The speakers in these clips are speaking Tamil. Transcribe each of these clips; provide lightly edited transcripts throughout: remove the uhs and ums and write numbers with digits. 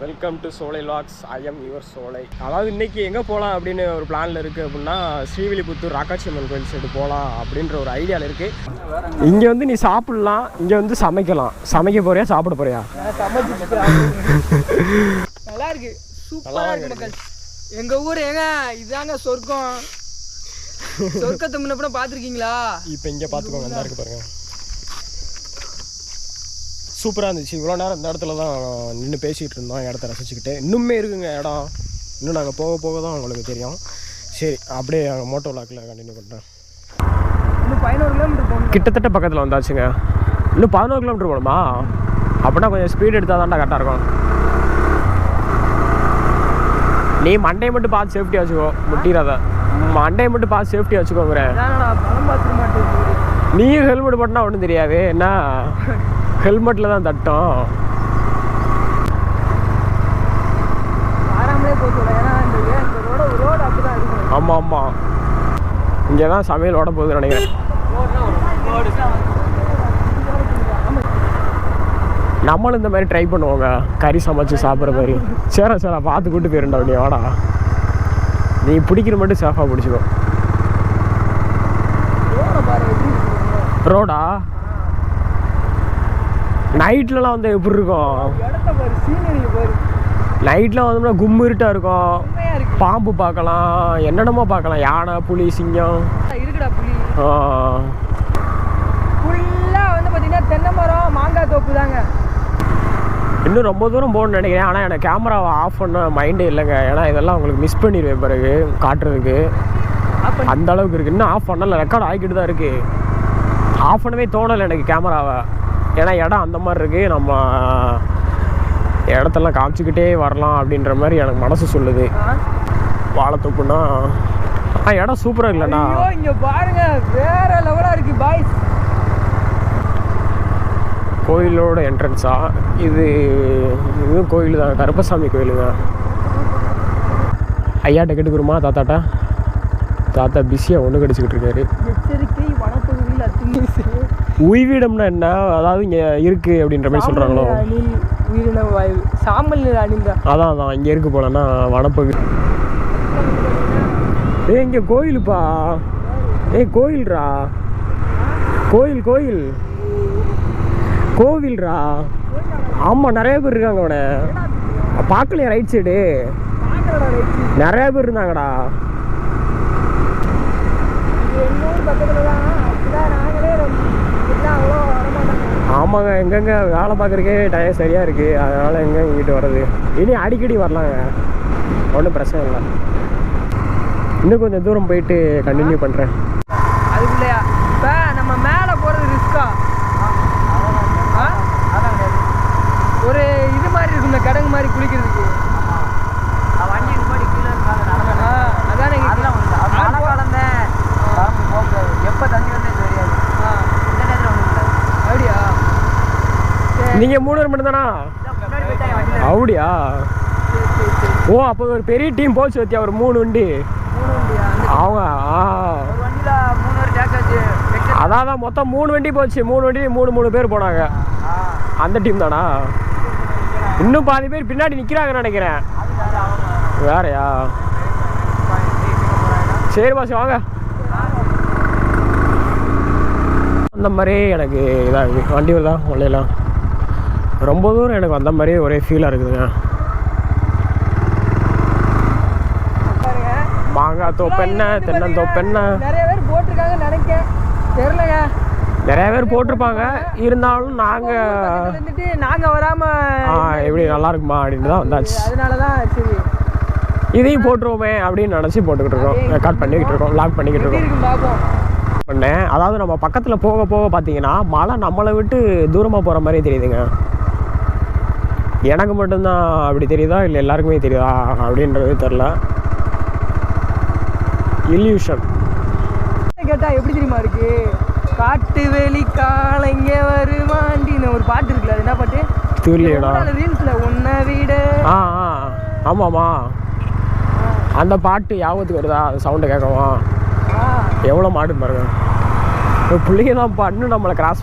வெல்கம் டு சோலை லாக்ஸ். ஐ எம் யுவர் சோலை. அதாவது இன்றைக்கி எங்கே போகலாம் அப்படின்னு ஒரு பிளானில் இருக்குது அப்படின்னா ஸ்ரீவில்லிபுத்தூர் ராக்காட்சி அம்மன் கோயில் சைடு போகலாம் அப்படின்ற ஒரு ஐடியாவில் இருக்குது. இங்கே வந்து நீ சாப்பிட்லாம், இங்கே வந்து சமைக்கலாம். சமைக்க போறியா சாப்பிட போறியா? நல்லா இருக்கு, சூப்பராக இருக்கு மக்கள். எங்கள் ஊர் ஏங்க இதாங்க சொர்க்கம். சொர்க்கத்தை முன்ன பார்த்துருக்கீங்களா? இப்போ இங்கே பார்த்துக்கோங்க, நல்லா இருக்கு பாருங்க. சூப்பராக இருந்துச்சு. இவ்வளோ நேரம் இந்த இடத்துல தான் நின்று பேசிகிட்டு இருந்தோம், இடத்த ரசிச்சுக்கிட்டு. இன்னுமே இருக்குங்க இடம், இன்னும் நாங்கள் போக போக தான் உங்களுக்கு தெரியும். சரி, அப்படியே மோட்டோ விளாக்கில் கண்டினியூ பண்ணுறேன். இன்னும் 11 கிலோமீட்டர் போகணும். கிட்டத்தட்ட பக்கத்தில் வந்தாச்சுங்க. இன்னும் 11 கிலோமீட்டர் போகணுமா? அப்படின்னா கொஞ்சம் ஸ்பீட் எடுத்தால் தான்டா கரெக்டாக இருக்கும். நீ மண்டையை மட்டும் பார்த்து சேஃப்டியாக வச்சுக்கோ, முட்டிடாத. மண்டையை மட்டும் பார்த்து சேஃப்டியாக வச்சுக்கோங்கிறேன். நீயும் ஹெல்மெட் போட்டால் ஒன்றும் தெரியாது, என்ன ஹெல்மெட்டில் தான் தட்டும். ஆமாம் ஆமாம், இங்கே தான் சமையல் ஓட போகுது நினைக்கிறேன். நம்மளும் இந்த மாதிரி ட்ரை பண்ணுவோங்க, கறி சமைச்சு சாப்பிட்ற மாதிரி. சரி பார்த்து கூட்டு போயிருண்டா நீ, வாடா. நீ பிடிக்கிற மட்டும் சேஃபாக பிடிச்சிக்கோ. ரோடா நைட்லலாம் வந்து எப்படி இருக்கும்? நைட்டில் வந்தோம்னா கும்மு இருட்டாக இருக்கும். பாம்பு பார்க்கலாம், என்னென்னமோ பார்க்கலாம். யானை, புலி, சிங்கம் இருக்குடா. புலி ஃபுல்லாக வந்து பார்த்தீங்கன்னா தென்னை மரம், மாங்காய் தோப்பு தாங்க. இன்னும் ரொம்ப தூரம் போகணும்னு நினைக்கிறேன். ஆனால் எனக்கு கேமராவை ஆஃப் பண்ண மைண்டே இல்லைங்க. ஏன்னா இதெல்லாம் உங்களுக்கு மிஸ் பண்ணிடுவேன் பிறகு காட்டுறதுக்கு. அந்த அளவுக்கு இருக்குது. இன்னும் ஆஃப் பண்ணலை, ரெக்கார்ட் ஆகிக்கிட்டு தான் இருக்குது. ஆஃப் பண்ணவே தோணலை எனக்கு கேமராவை. ஏன்னா இடம் அந்த மாதிரி இருக்குது, நம்ம இடத்தெல்லாம் காமிச்சிக்கிட்டே வரலாம் அப்படின்ற மாதிரி எனக்கு மனசு சொல்லுது. வாழைத்தோப்புன்னா இடம் சூப்பராக இல்லைண்ணா. இங்கே பாருங்க, வேற லெவலாக இருக்கு பாய்ஸ். கோயிலோட என்ட்ரன்ஸா இது? இதுவும் கோயில் தான், கருப்பசாமி கோயில் தான். ஐயாட்ட கேட்டுக்குருமா தாத்தாட்டா? தாத்தா பிஸியாக ஒன்று கடிச்சிக்கிட்டு இருக்காரு. எச்சரிக்கை, வனப்பகுதியில் அத்துமீறி. உய்விடம்னா என்ன? அதாவது இங்கே இருக்குது அப்படின்ற மாதிரி சொல்கிறாங்களோ? உயிரின வாயு, சாம்பல் நிற அணிந்தா. அதான் இங்கே இருக்கு போலன்னா வனப்பகுதி. இங்கே கோயிலுப்பா. கோயில்ரா, கோயில் கோயில் கோவில்ரா. ஆமாம், நிறைய பேர் இருக்காங்க. அவனை பார்க்கலையா? ரைட் சைடு நிறைய பேர் இருந்தாங்கடா. ஆமாங்க, எங்கெங்க வேலை பார்க்குறக்கே டைம் சரியாக இருக்குது. அதனால் எங்கே இங்கிட்டு வர்றது. இனி அடிக்கடி வரலாங்க, ஒன்றும் பிரச்சனை இல்லை. இன்னும் கொஞ்சம் தூரம் போயிட்டு கண்டினியூ பண்ணுறேன். அதுக்குள்ளையா இப்போ நம்ம மேலே போகிறது ரிஸ்கா? ஒரு இது மாதிரி இருக்கும், இந்த கிடங்கு மாதிரி குளிக்கிறதுக்கு. வண்டி முன்னாடி கீழே அதானே எப்போ தண்ணி வந்து தெரியாது. இந்த நேரத்தில் ஒன்று அப்படியா? நீங்கள் 3 பேர் மட்டும்தானா? அப்படியா? ஓ, அப்போ ஒரு பெரிய டீம் போச்சு வத்தியா, ஒரு 3 வண்டி. அவங்க அதான் மொத்தம் 3 வண்டி போச்சு. 3 வண்டி 3 பேர் போனாங்க. அந்த டீம் தானா? இன்னும் பாதி பேர் பின்னாடி நிற்கிறாங்கன்னு நினைக்கிறேன். வேறையா? சரி பாஸ், வாங்க. அந்த மாதிரி எனக்கு இதாக வண்டி தான் ஒன்றையெல்லாம் ரொம்ப தூரம் எனக்கு வந்த மாதிரி ஒரே ஃபீலாக இருக்குதுங்க. மாங்காய் தோப்பென்ன, தென்னந்தோப்பென்ன, நிறைய பேர் போட்டிருக்காங்கன்னு நினைக்கிறேன், தெரியலங்க. நிறைய பேர் போட்டிருப்பாங்க. இருந்தாலும் நாங்கள் வராமல் எப்படி நல்லா இருக்குமா அப்படின்னு தான் வந்தாச்சு. அதனால தான் சரி இதையும் போட்டுருவோமே அப்படின்னு நினச்சி போட்டுக்கிட்டு இருக்கோம். ரெக்கார்ட் பண்ணிக்கிட்டு இருக்கோம், லாக் பண்ணிக்கிட்டு இருக்கோம். பண்ணேன். அதாவது நம்ம பக்கத்தில் போக போக பார்த்தீங்கன்னா மழை நம்மளை விட்டு தூரமாக போகிற மாதிரி தெரியுதுங்க. எனக்கு மட்டும்தான் அப்படி தெரியுதா இல்லை எல்லாருக்குமே தெரியுதா அப்படின்றது தெரில. இல்யூஷன் கேட்டால் எப்படி தெரியுமா இருக்கு? காட்டு வெளி காலைங்க வருவாண்டின்னு ஒரு பாட்டு இருக்குல்ல, அது என்ன பாட்டு? தெரியலடா. ரீல்ஸில் உன்னை விட. ஆமாம்மா, அந்த பாட்டு ஞாபகத்துக்கு வருதா? அந்த சவுண்டை கேட்கவா? எவ்வளோ மாடு பாருங்க. பிள்ளைங்க தான் இன்னும் நம்மளை கிராஸ்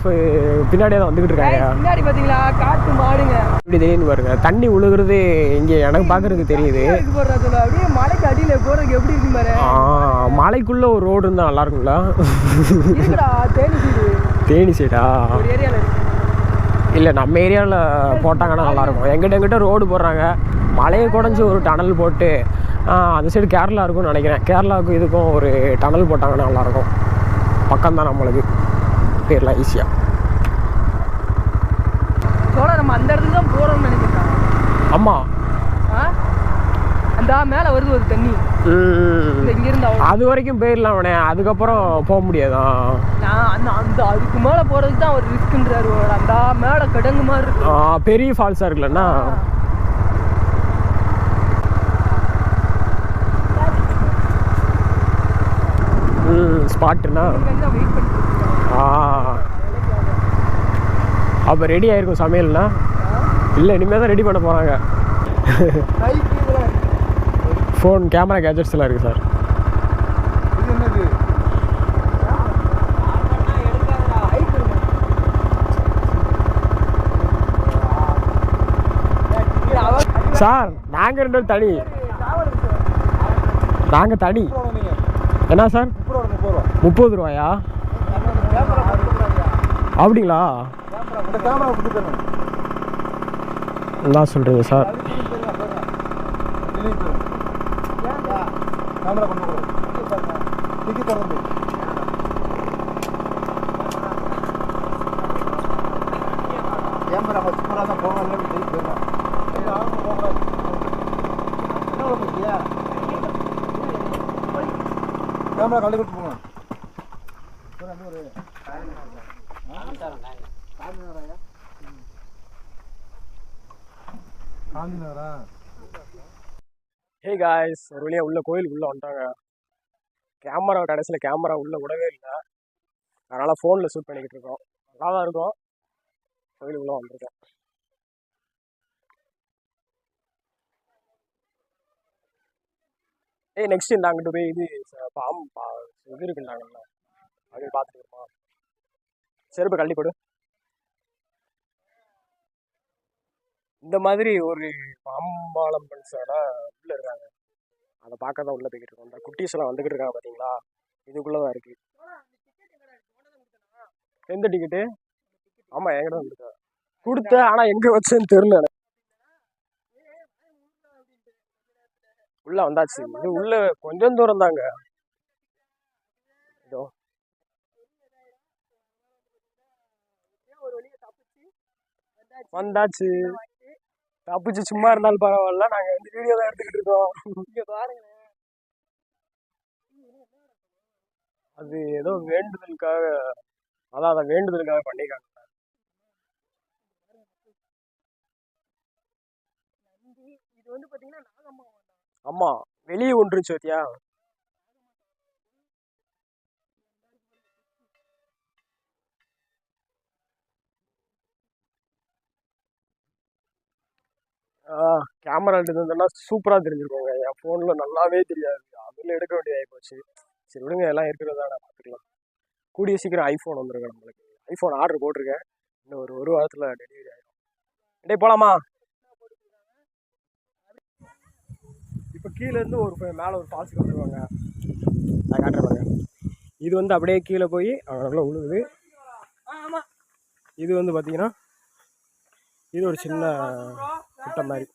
பின்னாடியே தான் வந்துக்கிட்டு இருக்காங்க. பின்னாடி பார்த்தீங்களா காட்டு மாடுங்க இப்படி தெரியுது பாருங்க. தண்ணி உழுகுறது இங்கே எனக்கு பார்க்குறதுக்கு தெரியுது. அப்படியே மலைக்கு அடியில் போகிறதுக்கு எப்படி இருக்கு பாரு. மலைக்குள்ள ஒரு ரோடு இருந்தால் நல்லா இருக்குங்களா? தேனி சைடா? ஒரு ஏரியாவில் இருக்கு. இல்லை நம்ம ஏரியாவில் போட்டாங்கன்னா நல்லாயிருக்கும். எங்கிட்ட ரோடு போடுறாங்க. மலையை குடஞ்சி ஒரு டனல் போட்டு அந்த சைடு கேரளா இருக்கும்னு நினைக்கிறேன். கேரளாவுக்கும் இதுக்கும் ஒரு டனல் போட்டாங்கன்னா நல்லாயிருக்கும். பக்கம்தான் நம்மளுக்கு போயிடலாம் ஈஸியாக. நம்ம அந்த இடத்துக்கு தான் போகிறோம்னு நினைக்கிறேன். ஆமாம், அந்த மேலே வருது ஒரு தண்ணி. இங்கிருந்து அது வரைக்கும் போயிடலாம் அவனே, அதுக்கப்புறம் போக முடியாதான். நான் அந்த அதுக்கு மேலே போகிறதுக்கு தான் ஒரு ரிஸ்க்குன்றாரு. அந்த மேலே கிடங்கு மாதிரி இருக்கு. பெரிய ஃபால்ஸாக இருக்குல்லண்ணா. ஸ்பாட்டுண்ணா. அப்போ ரெடி ஆகிருக்கும் சமையல்ண்ணா? இல்லை, இனிமேல் தான் ரெடி பண்ண போகிறாங்க. ஃபோன் கேமரா கேஜெட்ஸ் எல்லாம் இருக்குது சார். சார் நாங்கள் 2 பேரும் தனி. நாங்கள் தனி. என்ன சார்? 30 ரூபாயா? அப்படிங்களா? என்ன சொல்கிறீங்க சார்? கேமரா கழுவி விட்டு போங்க. ஹே காய்ஸ், ஒரு வழியாக உள்ள கோயிலுக்குள்ளே வந்துட்டாங்க. கேமரா கடைசியில் கேமரா உள்ளே விடவே இல்லை. அதனால் ஃபோனில் ஷூட் பண்ணிக்கிட்டு இருக்கோம். நல்லா தான் இருக்கும். கோயிலுக்குள்ளே வந்திருக்கேன். நெக்ஸ்ட் இந்த அங்கிட்டு போய் இது இது இருக்குன்னாங்கல்ல, அது பார்த்துட்டு இருப்போம். செருப்பு கழட்டி போடு. இந்த மாதிரி ஒரு பாம்பாளம் பன்ஸோட உள்ள இருக்காங்க. அதை பார்க்க தான் உள்ள போய்கிட்டு இருக்கோம். இந்த குட்டீஸ் எல்லாம் வந்துகிட்டு இருக்காங்க பார்த்தீங்களா? இதுக்குள்ளதான் இருக்கு. எந்த டிக்கெட்டு? ஆமா, என்கிட்ட வந்துருக்கா கொடுத்த. ஆனா எங்க வச்சேன்னு தெரியல. உள்ள வந்தாச்சு. இது உள்ள கொஞ்சம் தூரம் தாங்க. இதோ வந்தாச்சு. தப்பிச்சு சும்மா இருந்தாலும் பரவாயில்ல. நாங்க வந்து வீடியோ தான் எடுத்துக்கிட்டு இருக்கோம். இங்க பாருங்க. அது ஏதோ வேண்டுதலுக்காக, அதான் அதை வேண்டுதலுக்காக பண்ணிக்காங்க. இது வந்து பாத்தீங்கன்னா நாகம்மா. ஆமா, வெளியே ஒன்றுச்சு பாத்தியா? கேமரா எடுத்துருந்தோம்னா சூப்பராக தெரிஞ்சிருக்கோங்க. என் ஃபோனில் நல்லாவே தெரியாது. அதில் எடுக்க வேண்டியது ஆகிப்போச்சு. சரி விடுங்க, எல்லாம் இருக்கிறதா நான் பார்த்துக்கலாம். கூடிய சீக்கிரம் ஐஃபோன் வந்துருங்க நம்மளுக்கு. ஐஃபோன் ஆர்டர் போட்டிருக்கேன். இன்னும் ஒரு வாரத்தில் டெலிவரி ஆகிடும். டே போகலாமா? இப்போ கீழேருந்து ஒரு மேலே ஒரு ஃபால்ஸுக்கு வந்துடுவாங்க. நான் காட்டுறேன். இது வந்து அப்படியே கீழே போய் அவ்வளோ உழுகுது. இது வந்து பார்த்தீங்கன்னா இது ஒரு சின்ன குட்டை மாதிரி.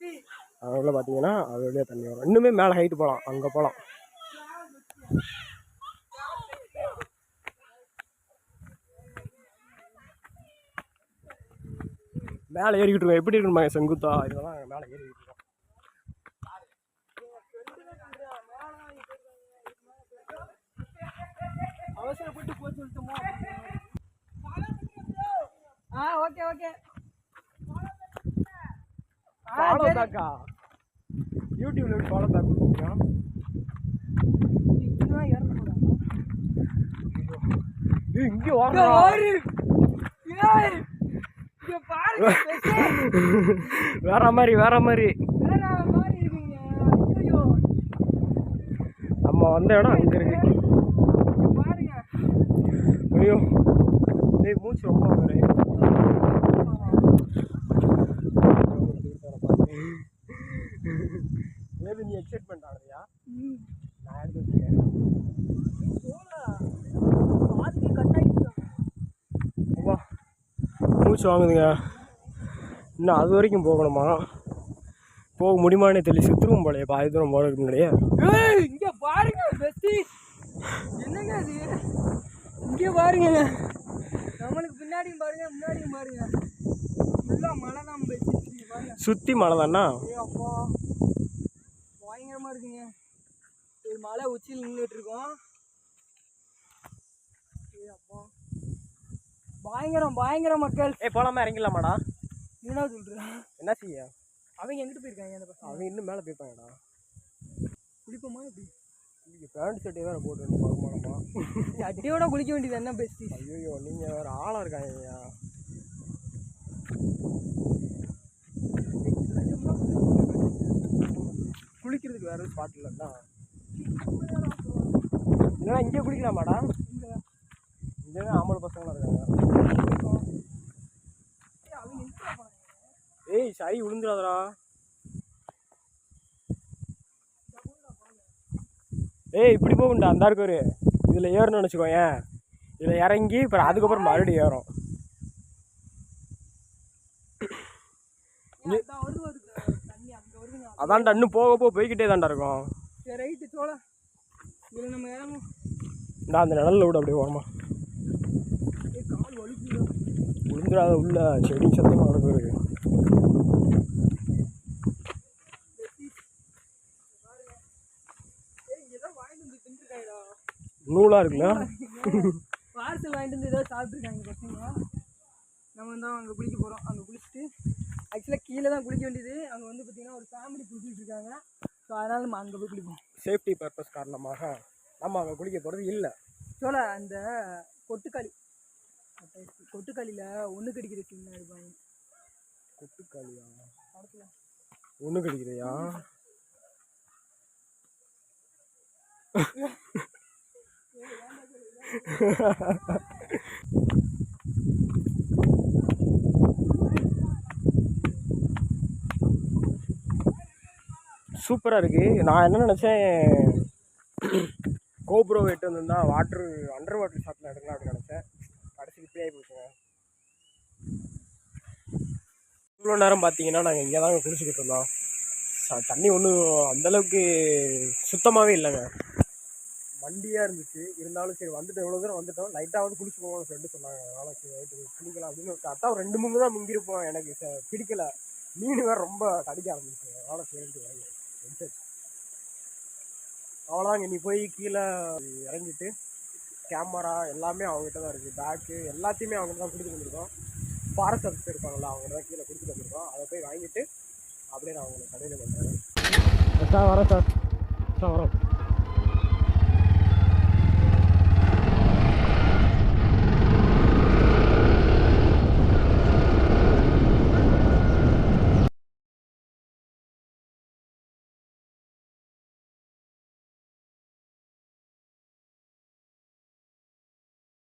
அதுக்குள்ள பார்த்தீங்கன்னா அது வழியாக தண்ணி வரும். இன்னுமே மேலே ஹைட்டு போகலாம். அங்கே போகலாம். மேலே ஏறிக்கிட்டு இருக்கோம். எப்படி இருக்கணுமா செங்குத்தா? இதெல்லாம் மேலே ஏறிக்கிட்டு இருக்கோம். அவசரப்பட்டு போய் சொல்லிட்டோமோ? Okay okay. ஃபாலோ பேக்கா? யூடியூப்ல எப்படி ஃபாலோ பேக் கொடுத்தீங்க? இங்க வாங்க. வேற மாதிரி நம்ம வந்த இடம் அங்க இருக்கு. ஐயோ டேய் மூச்சு ரொம்ப வருது. ஏது நீ எக்ஸைட்மெண்ட் ஆகுறியா? நான் எடுத்து வச்சுருக்கேன். அப்பா மூச்சு வாங்குதுங்க. இன்னும் அது வரைக்கும் போகணுமா? போக முடியுமானே தெரியல. சுற்றுவோம் போலையே பாதி தூரம் போகிறதுக்கு முன்னாடியே. இங்கே பாருங்க பெஸ்டி, என்னங்க அது? இங்கே பாருங்க, நம்மளுக்கு பின்னாடியும் பாருங்க முன்னாடியும் பாருங்க, ஃபுல்லாக மழை தான் பெஸ்டி. பாருங்க சுற்றி மழை தானா? அப்பா பயங்கரமாக இருக்குங்க. ஒரு மலை உச்சியில் நின்றுட்டு இருக்கோம். அப்பா பயங்கரம் பயங்கரம் மக்கள். போகலாமா இறங்கிடலாமாடா? மூணாவது சொல்கிறேன். என்ன செய்ய? அவங்க எங்கிட்டு போயிருக்காங்க அந்த பசங்க? அவங்க இன்னும் மேலே போயிருப்பாங்கடா. குளிப்போமா எப்படி? பேண்ட் சட்டை வேறு போட்டு பார்க்கணுமா? சட்டையோட குளிக்க வேண்டியது என்ன பெஸ்டி? ஐயோ நீங்கள் வேறு ஆளாக இருக்காங்கய்யா. குளிக்கிறதுக்கு வேறு ஸ்பாட் இல்லைன்னா இல்லைன்னா இங்கே குளிக்கலாமாடா? இங்கே ஆம்பளை பசங்களாம் இருக்காங்க. ஏய் சரி விழுந்துடாதடா. ஏய் இப்படி போகுண்டா, அந்த இருக்கு ஒரு இதில் ஏறணும்னு நினச்சிக்கோங்க. இதில் இறங்கி அப்புறம் அதுக்கப்புறம் மறுபடியும் ஏறும். அதான்டா இன்னும் போக போய்கிட்டே தான்டா இருக்கும். ரைட்டு சோழ இதில் நம்ம இறங்கும். இந்த அந்த நிழலில் விட அப்படியே ஓரமா கால் வலிக்குது. விழுந்துடாத உள்ள செடி சத்தமாக நடக்கு இருக்கு. நூலாக இருக்குல்ல? பார்சல் வாங்கிட்டு வந்து ஏதாவது சாப்பிட்ருக்காங்க பசங்க. நம்ம தான் அங்கே குளிக்க போகிறோம். அங்கே குளிச்சுட்டு ஆக்சுவலாக கீழே தான் குளிக்க வேண்டியது. அங்கே வந்து பார்த்திங்கன்னா ஒரு ஃபேமிலி குளிச்சுட்டு இருக்காங்க. ஸோ அதனால் நம்ம அங்கே போய் குளிப்போம். சேஃப்டி பர்பஸ் காரணமாக நம்ம அங்கே குளிக்க போகிறது இல்லை. சோழ அந்த கொட்டுக்காளியில் ஒன்று கடிக்கிற சீன் இருப்பாங்க. கொட்டுக்காளியா? ஒன்று கடிக்கிறியா? சூப்பராக இருக்குது. நான் என்ன நினச்சேன், கோப்ரோ வெயிட் வந்துருந்தா அண்டர் வாட்டர் ஷாட்டில் எடுக்கலாம் அப்படின்னு நினச்சேன். கடைசி இப்படி ஆகி போச்சுங்க. இவ்வளோ நேரம் பார்த்தீங்கன்னா நாங்கள் இங்கே தாங்க குளிச்சுக்கிட்டு இருந்தோம். தண்ணி ஒன்றும் அந்தளவுக்கு சுத்தமாகவே இல்லைங்க, வண்டியாக இருந்துச்சு. இருந்தாலும் சரி வந்துட்டு எவ்வளோ தூரம் வந்துட்டோம், லைட்டாக வந்து குளிச்சு போவோம் ஃப்ரெண்டு சொன்னாங்க. அதனால் சரி ரைட்டு குளிக்கலாம் அப்படின்னு கரெக்டாக ஒரு 2-3 தான் முங்கிருப்போம். எனக்கு பிடிக்கலை, மீன் வேறு ரொம்ப கடிக்க ஆரம்பிச்சு. அதனால் சரிட்டு இறங்கி எடுத்தாச்சு. அவ்வளோதாங்க. நீ போய் கீழே இறங்கிட்டு கேமரா எல்லாமே அவங்ககிட்ட தான் இருக்குது. பேக்கு எல்லாத்தையுமே அவங்ககிட்ட தான் கொடுத்துட்டு வந்துருக்கோம். ஃபாரஸ்ட் ஆஃபீஸர் இருப்பாங்களா, அவங்ககிட்ட தான் கீழே கொடுத்துட்டு வந்துருக்கோம். அதை போய் வாங்கிட்டு அப்படியே நான் அவங்களை கடையில் பண்ணுறேன். சார் வரேன் சார். சார் வரோம்.